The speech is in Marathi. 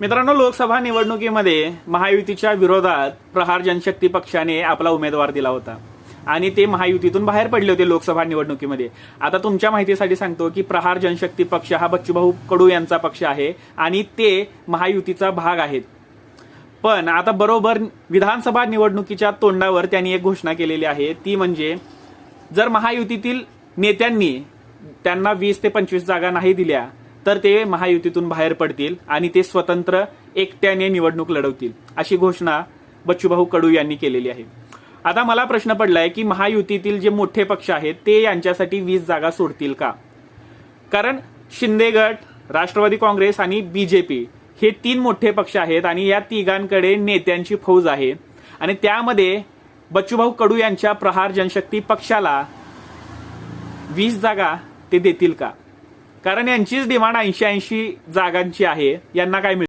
मित्रांनो, लोकसभा निवडणुकीमध्ये महायुतीच्या विरोधात प्रहार जनशक्ती पक्षाने आपला उमेदवार दिला होता आणि ते महायुतीतून बाहेर पडले होते लोकसभा निवडणुकीमध्ये. आता तुमच्या माहितीसाठी सांगतो की प्रहार जनशक्ती पक्ष हा बच्चूभाऊ कडू यांचा पक्ष आहे आणि ते महायुतीचा भाग आहेत. पण आता बरोबर विधानसभा निवडणुकीच्या तोंडावर त्यांनी एक घोषणा केलेली आहे, ती म्हणजे जर महायुतीतील नेत्यांनी त्यांना 20 ते 25 जागा नाही दिल्या तर ते महायुतीतून बाहेर पडतील आणि ते स्वतंत्र एकट्याने निवडणूक लढवतील, अशी घोषणा बच्चूभाऊ कडू यांनी केलेली आहे. आता मला प्रश्न पडलाय की महायुतीतील जे मोठे पक्ष आहेत ते यांच्यासाठी 20 जागा सोडतील का? कारण शिंदे गट, राष्ट्रवादी काँग्रेस आणि बीजेपी हे 3 मोठे पक्ष आहेत आणि या तिघांकडे नेत्यांची फौज आहे आणि त्यामध्ये बच्चूभाऊ कडू यांच्या प्रहार जनशक्ती पक्षाला 20 जागा ते देतील का? कारण यांचीच डिमांड 80 जागांची आहे. यांना काय मिळेल?